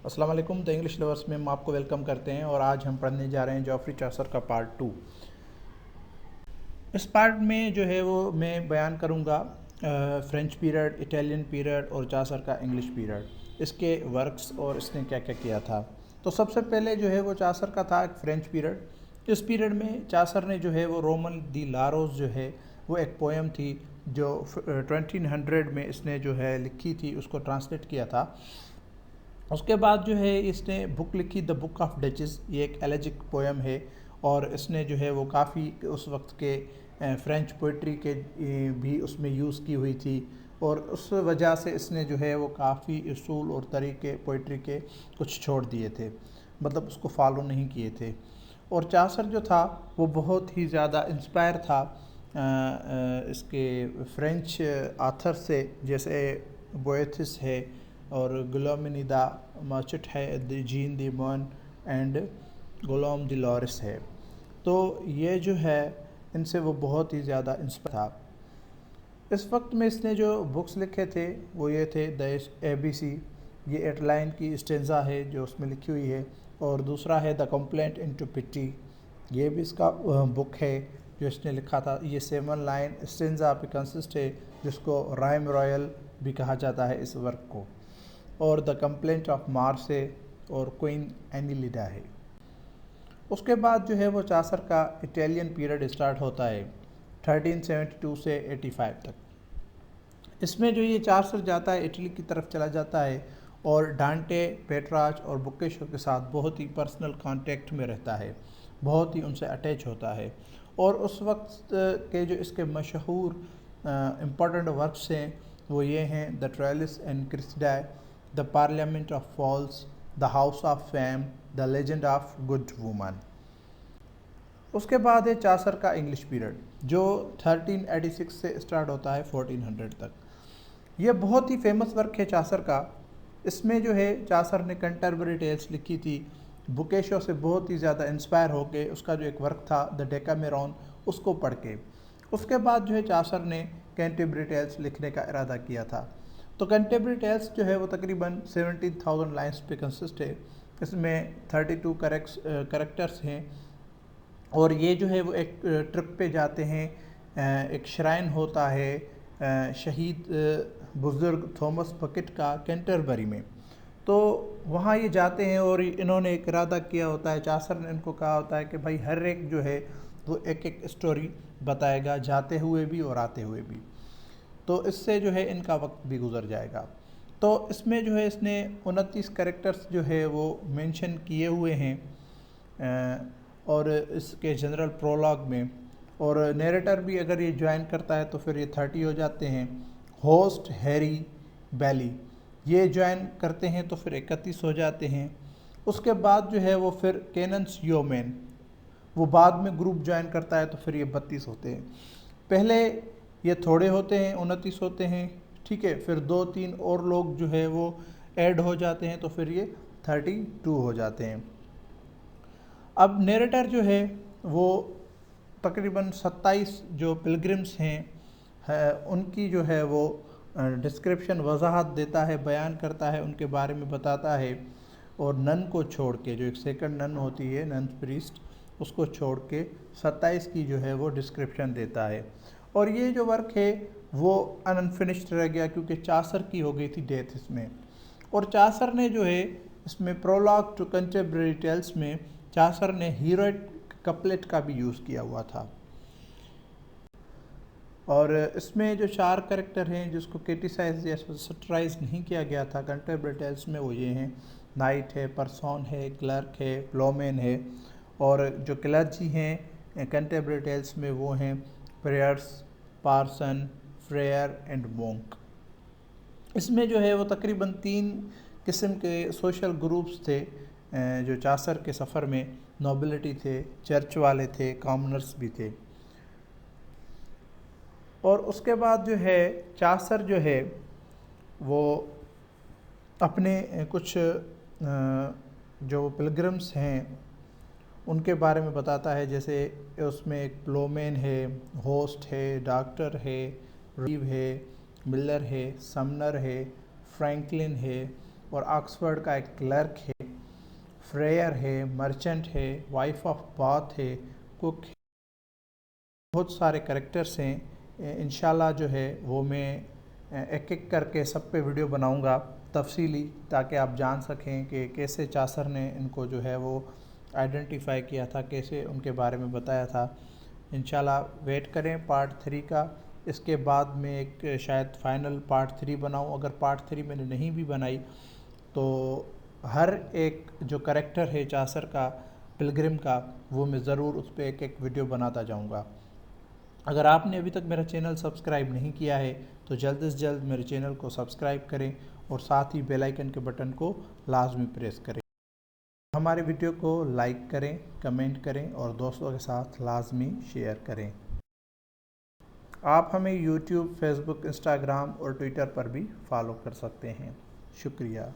अस्सलाम वालेकुम। The English lovers में हम आपको वेलकम करते हैं और आज हम पढ़ने जा रहे हैं जॉफ्री चासर का पार्ट 2। इस पार्ट में जो है वो मैं बयान करूँगा फ्रेंच पीरियड, इटालियन पीरियड और चासर का इंग्लिश पीरियड, इसके वर्क्स और इसने क्या क्या किया था। तो सबसे पहले जो है वो चासर का था एक फ्रेंच पीरियड। इस पीरियड में चासर ने जो है वो रोमन दी लारोस जो है वो एक पोएम थी जो 1200 में इसने जो है लिखी थी, उसको ट्रांसलेट किया था। उसके बाद जो है इसने बुक लिखी द बुक ऑफ डचेस। ये एक एलेजिक पोएम है और इसने जो है वो काफ़ी उस वक्त के फ्रेंच पोइट्री के भी उसमें यूज़ की हुई थी और उस वजह से इसने जो है वो काफ़ी उसूल और तरीके पोइट्री के कुछ छोड़ दिए थे, मतलब उसको फॉलो नहीं किए थे। और चासर जो था वो बहुत ही ज़्यादा इंस्पायर था इसके फ्रेंच आथर से, जैसे बोएथिस है और गुलामिनिदा मर्चेंट है, Jean de Meun and Guillaume de Lorris है। तो ये जो है इनसे वो बहुत ही ज़्यादा इंस्पायर था। इस वक्त में इसने जो बुक्स लिखे थे वो ये थे द ABC, ये 8 लाइन की स्टेंजा है जो उसमें लिखी हुई है, और दूसरा है द कंप्लेंट इनटू पिटी, ये भी इसका बुक है जो इसने लिखा था। ये 7 लाइन स्टेंजा पे कंसिस्ट है जिसको राइम रॉयल भी कहा जाता है इस वर्क को। और द कंप्लेंट ऑफ मार्स है और क्वीन एनिलिडा है। उसके बाद जो है वो चासर का इटालियन पीरियड स्टार्ट होता है 1372 से 85 तक। इसमें जो ये चासर जाता है इटली की तरफ चला जाता है और डांटे, पेट्राच और बोक्केशो के साथ बहुत ही पर्सनल कांटेक्ट में रहता है, बहुत ही उनसे अटैच होता है। और उस वक्त के जो इसके मशहूर इम्पोर्टेंट वर्क्स हैं वो ये हैं the Troilus and Criseyde, the parliament of fowls, the house of fame, the legend of good woman. उसके बाद है चासर का इंग्लिश पीरियड जो 1386 से स्टार्ट होता है 1400 तक। यह बहुत ही फेमस वर्क है चासर का। इसमें जो है चासर ने कैंटरबरी टेल्स लिखी थी, बोक्केशो से बहुत ही ज़्यादा इंस्पायर होके उसका जो एक वर्क था द डेकामेरॉन उसको पढ़ के। उसके बाद जो है चासर ने कैंटरबरी टेल्स लिखने का इरादा किया था। तो कैंटरबरी टेल्स जो है वो तकरीबन 17,000 लाइन्स पे कंसिस्ट है। इसमें 32 करेक्टर्स हैं और ये जो है वो एक ट्रिप पे जाते हैं। एक श्राइन होता है शहीद बुज़ुर्ग थॉमस बकेट का कैंटरबरी में, तो वहाँ ये जाते हैं और इन्होंने एक इरादा किया होता है, चासर ने इनको कहा होता है कि भाई हर एक जो है वो एक एक स्टोरी बताएगा, जाते हुए भी और आते हुए भी, तो इससे जो है इनका वक्त भी गुजर जाएगा। तो इसमें जो है इसने 29 कैरेक्टर्स जो है वो मेंशन किए हुए हैं और इसके जनरल प्रोलॉग में, और नरेटर भी अगर ये ज्वाइन करता है तो फिर ये 30 हो जाते हैं। होस्ट हैरी बैली ये ज्वाइन करते हैं तो फिर 31 हो जाते हैं। उसके बाद जो है वो फिर कैनन्स योमेन वो बाद में ग्रुप ज्वाइन करता है तो फिर ये 32 होते हैं। पहले ये थोड़े होते हैं, 29 होते हैं, ठीक है, फिर 2-3 और लोग जो है वो ऐड हो जाते हैं तो फिर ये 32 हो जाते हैं। अब नरेटर जो है वो तकरीबन 27 जो पिलग्रिम्स हैं उनकी जो है वो डिस्क्रिप्शन वजाहत देता है, बयान करता है, उनके बारे में बताता है। और नन को छोड़ के जो एक सेकंड नन होती है, नन प्रीस्ट, उसको छोड़ के 27 की जो है वो डिस्क्रिप्शन देता है। और ये जो वर्क है वो अनफिनिश्ड रह गया क्योंकि चासर की हो गई थी डेथ इसमें। और चासर ने जो है इसमें प्रोलॉग टू कंटेम्परेरी टेल्स में चासर ने हीरोइक कपलेट का भी यूज़ किया हुआ था। और इसमें जो 4 कैरेक्टर हैं जिसको क्रिटिसाइज या सटराइज नहीं किया गया था कंटेम्परेरी टेल्स में, वो ये हैं नाइट है, परसॉन है, क्लर्क है, प्लोमेन है। और जो क्लर्जी हैं कंटेम्परेरी टेल्स में वो हैं prayers, parson, friar and monk. इसमें जो है वो तकरीबन 3 किस्म के सोशल ग्रुप्स थे जो चासर के सफ़र में, नोबिलिटी थे, चर्च वाले थे, कॉमनर्स भी थे। और उसके बाद जो है चासर जो है वो अपने कुछ जो पिलग्रिम्स हैं उनके बारे में बताता है, जैसे उसमें एक प्लोमेन है, होस्ट है, डॉक्टर है, रीव है, मिलर है, समनर है, फ्रैंकलिन है, और ऑक्सफोर्ड का एक क्लर्क है, फ्रेयर है, मर्चेंट है, वाइफ ऑफ बाथ है, कुक है, बहुत सारे कैरेक्टर्स हैं। इंशाल्लाह जो है वो मैं एक एक करके सब पे वीडियो बनाऊंगा तफसीली, ताकि आप जान सकें कि कैसे चासर ने इनको जो है वो आइडेंटिफाई किया था, कैसे उनके बारे में बताया था। इंशाल्लाह वेट करें पार्ट 3 का। इसके बाद मैं एक शायद फाइनल पार्ट 3 बनाऊं। अगर पार्ट 3 मैंने नहीं भी बनाई तो हर एक जो करेक्टर है चासर का, पिलग्रिम का, वो मैं ज़रूर उस पर एक एक वीडियो बनाता जाऊंगा। अगर आपने अभी तक मेरा चैनल सब्सक्राइब नहीं किया है तो जल्द से जल्द मेरे चैनल को सब्सक्राइब करें और साथ ही बेल आइकन के बटन को लाजमी प्रेस करें। हमारे वीडियो को लाइक करें, कमेंट करें और दोस्तों के साथ लाजमी शेयर करें। आप हमें यूट्यूब, फेसबुक, इंस्टाग्राम और ट्विटर पर भी फॉलो कर सकते हैं। शुक्रिया।